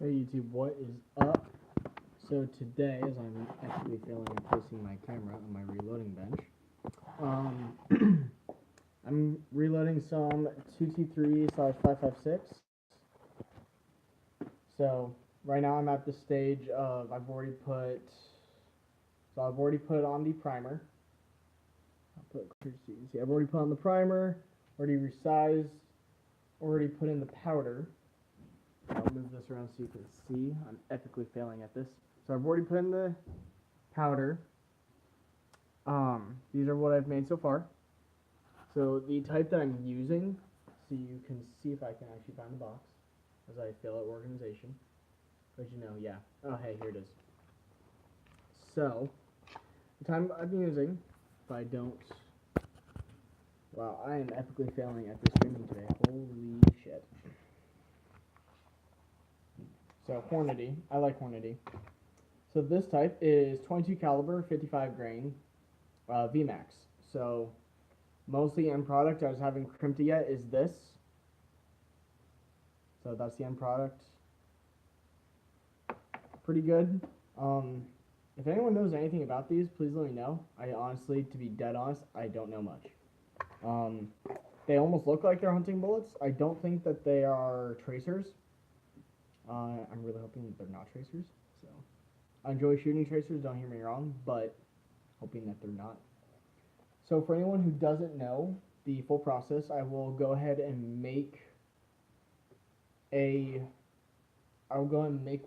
Hey YouTube, what is up? So today, as I'm actually failing at placing my camera on my reloading bench, I'm reloading some 2T3/556. So right now I'm at the stage of I've already put on the primer. I'll put it clear so you can see. I've already put on the primer, already resized, already put in the powder. I'll move this around so you can see. I'm epically failing at this. So I've already put in the powder. These are what I've made so far. So the type that I'm using, so you can see if I can actually find the box as I fail at organization. But yeah. Oh, hey, here it is. So the time I've been using, if I don't, wow, I am epically failing at this streaming today. Holy shit. So Hornady, I like Hornady. So this type is 22 caliber, 55 grain, VMAX. So mostly end product. I just haven't crimped it yet. Is this? So that's the end product. Pretty good. If anyone knows anything about these, please let me know. I honestly, to be dead honest, I don't know much. They almost look like they're hunting bullets. I don't think that they are tracers. I'm really hoping that they're not tracers. So I enjoy shooting tracers, don't hear me wrong, but hoping that they're not. So for anyone who doesn't know the full process, I will go ahead and make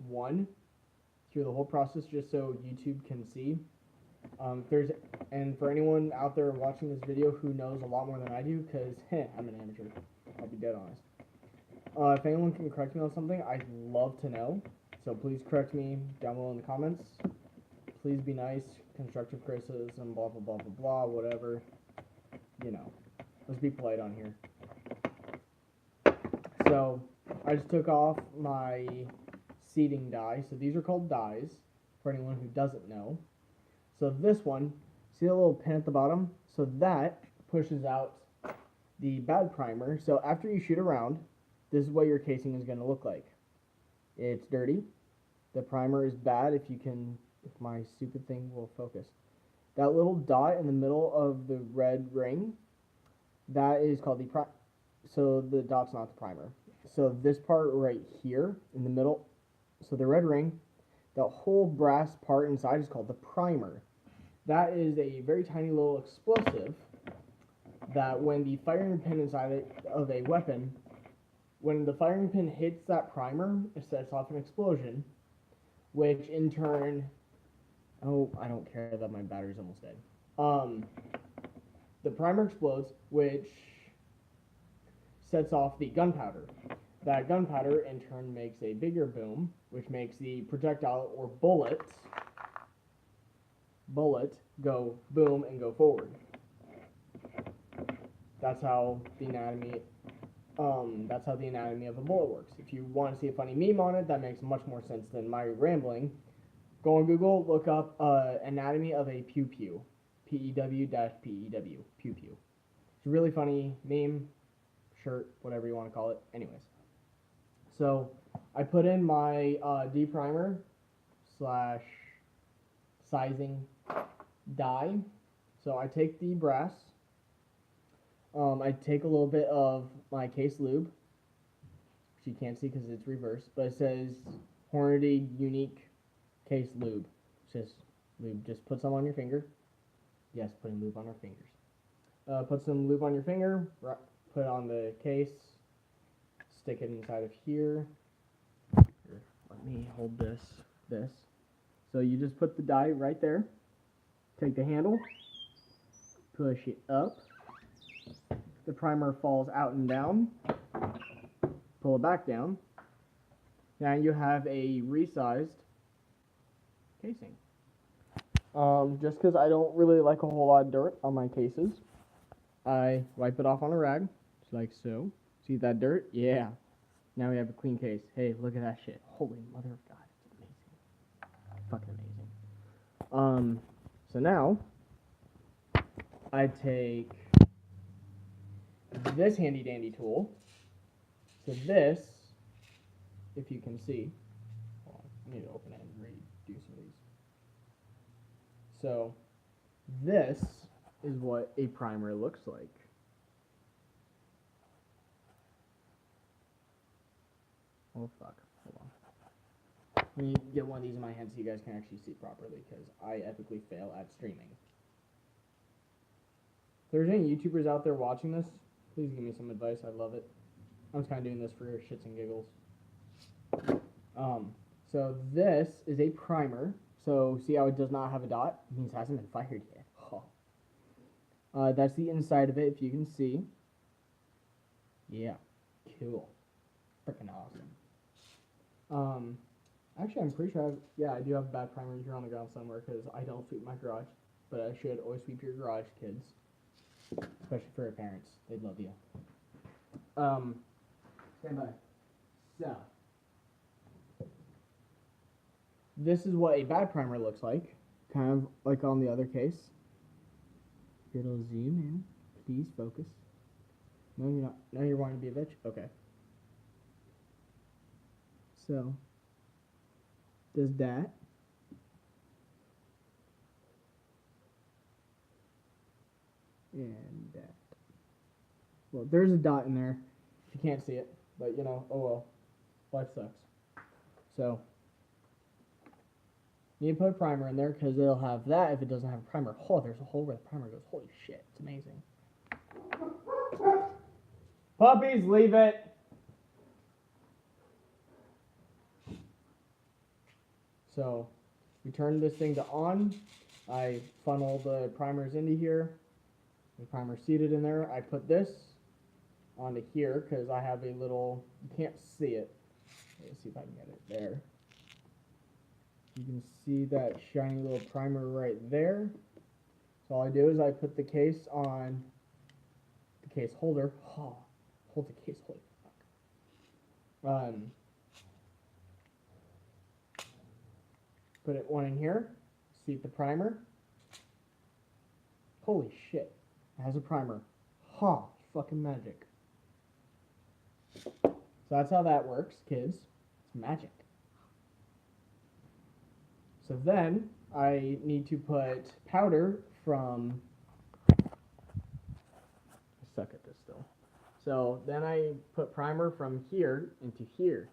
one through the whole process just so YouTube can see. And for anyone out there watching this video who knows a lot more than I do, because I'm an amateur, I'll be dead honest. If anyone can correct me on something, I'd love to know. So please correct me down below in the comments. Please be nice, constructive criticism, blah, blah, blah, blah, blah, whatever. Let's be polite on here. So I just took off my seating die. So these are called dies, for anyone who doesn't know. So this one, see the little pin at the bottom? So that pushes out the bad primer. So after you shoot around, this is what your casing is going to look like. It's dirty. The primer is bad. If my stupid thing will focus. That little dot in the middle of the red ring, that is called the primer. So the dot's not the primer. So this part right here in the middle, so the red ring, the whole brass part inside is called the primer. That is a very tiny little explosive that when the firing pin inside of a weapon, when the firing pin hits that primer, it sets off an explosion, which in turn, oh, I don't care that my battery's almost dead. The primer explodes, which sets off the gunpowder. That gunpowder in turn makes a bigger boom, which makes the projectile or bullet go boom and go forward. That's how the anatomy of a bullet works. If you want to see a funny meme on it, that makes much more sense than my rambling. Go on Google, look up anatomy of a pew pew. PEW-PEW. Pew pew. It's a really funny meme, shirt, whatever you want to call it. Anyways. So I put in my deprimer / sizing die. So I take the brass. I take a little bit of my case lube, which you can't see because it's reversed, but it says Hornady Unique Case Lube. It's just lube. Just put some on your finger. Yes, putting lube on our fingers. Put some lube on your finger, put it on the case, stick it inside of here. Here, let me hold this. So you just put the die right there, take the handle, push it up. The primer falls out and down. Pull it back down. Now you have a resized casing. Just because I don't really like a whole lot of dirt on my cases, I wipe it off on a rag, just like so. See that dirt? Yeah. Now we have a clean case. Hey, look at that shit. Holy mother of God, it's amazing. Fucking amazing. So now I take this handy dandy tool. So this, if you can see, I need to open it and redo some of these. So this is what a primer looks like. Oh fuck, hold on. Let me get one of these in my hand so you guys can actually see properly, because I epically fail at streaming. If there's any YouTubers out there watching this, please give me some advice. I love it. I'm just kind of doing this for shits and giggles. So this is a primer. So see how it does not have a dot? It means it hasn't been fired yet. Oh. That's the inside of it, if you can see. Yeah, cool. Freaking awesome. Actually, I'm pretty sure I do have a bad primer here on the ground somewhere, because I don't sweep my garage. But I should always sweep your garage, kids. Especially for your parents. They'd love you. Stand by. So, this is what a bad primer looks like. Kind of like on the other case. It'll zoom in. Please focus. No, you're not. No, you're wanting to be a bitch? Okay. So, does that. And that. Well, there's a dot in there. If you can't see it. But, you know, oh well. Life sucks. So, you need to put a primer in there, because it'll have that if it doesn't have a primer. Oh, there's a hole where the primer goes. Holy shit, it's amazing. Puppies, leave it! So, we turn this thing to on. I funnel the primers into here. The primer's seated in there. I put this onto here, because I have a little, you can't see it. Let's see if I can get it there. You can see that shiny little primer right there. So all I do is I put the case on the case holder. Oh, hold the case holder. Fuck. Put it one in here. Seat the primer. Holy shit. It has a primer. Ha! Fucking magic. So that's how that works, kids. It's magic. So then, I need to put powder from... I suck at this still. So then I put primer from here into here.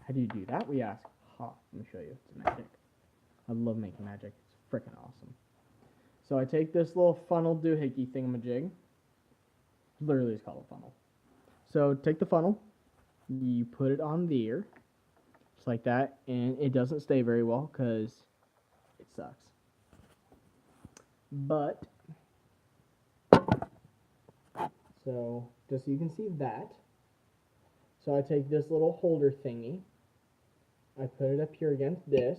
How do you do that, we ask? Ha, let me show you. It's magic. I love making magic. It's freaking awesome. So I take this little funnel doohickey thingamajig. Literally it's called a funnel. So take the funnel. You put it on there. Just like that. And it doesn't stay very well, because it sucks. But, so, just so you can see that. So I take this little holder thingy. I put it up here against this.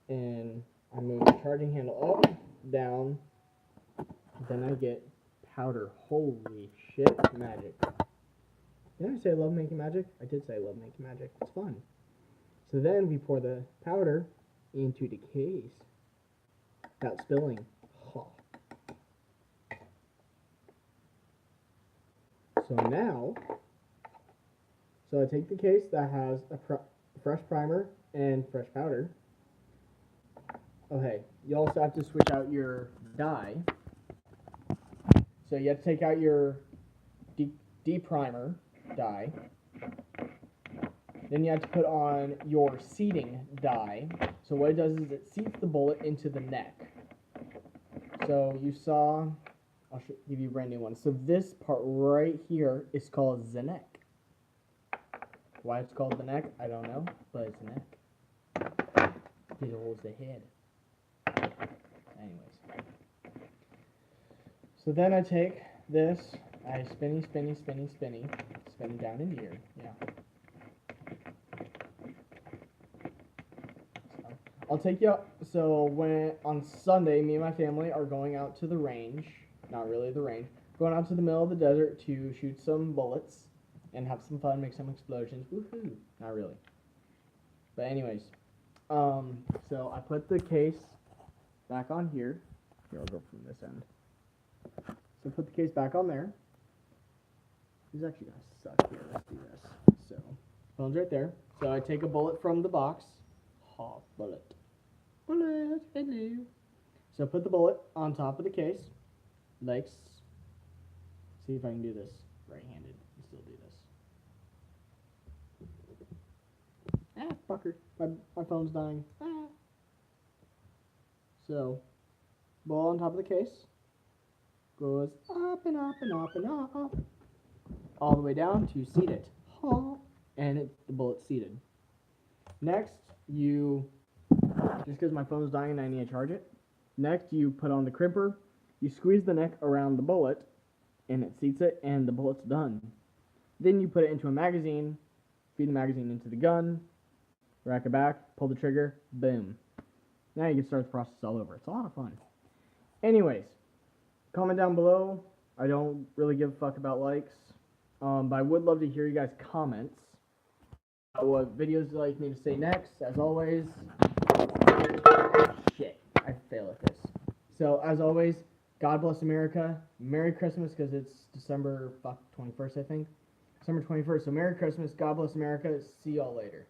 And I move the charging handle up, down. Then I get powder. Holy shit, magic. Did I say I love making magic? I did say I love making magic. It's fun. So then we pour the powder into the case without spilling. Oh. So now, I take the case that has a fresh primer and fresh powder. Okay, you also have to switch out your dye. So you have to take out your de-primer dye. Then you have to put on your seating dye. So what it does is it seats the bullet into the neck. So you saw, I'll give you a brand new one. So this part right here is called the neck. Why it's called the neck, I don't know, but it's the neck. It holds the head. Anyways. So then I take this, I spin it down into here. Yeah. I'll take you out. So when on Sunday, me and my family are going out to the range. Not really the range. Going out to the middle of the desert to shoot some bullets and have some fun, make some explosions. Woohoo! Not really. But anyways, so I put the case back on here. Here, I'll go from this end. So put the case back on there. This is actually gonna suck here. Let's do this. So phone's right there. So I take a bullet from the box. Ha, bullet. Bullet, hello. So put the bullet on top of the case. Legs. See if I can do this right-handed and still do this. Ah, fucker. My phone's dying. Ah. So, ball on top of the case. Goes up and up and up and up. All the way down to seat it. Ha. And the bullet's seated. Next, you, just because my phone's dying and I need to charge it. Next, you put on the crimper. You squeeze the neck around the bullet. And it seats it, and the bullet's done. Then you put it into a magazine, feed the magazine into the gun, rack it back, pull the trigger, boom. Now you can start the process all over. It's a lot of fun. Anyways, comment down below. I don't really give a fuck about likes, but I would love to hear you guys' comments. What videos you'd like me to say next? As always, shit, I fail at this. So as always, God bless America. Merry Christmas, because it's December 21st, I think. December 21st. So Merry Christmas. God bless America. See y'all later.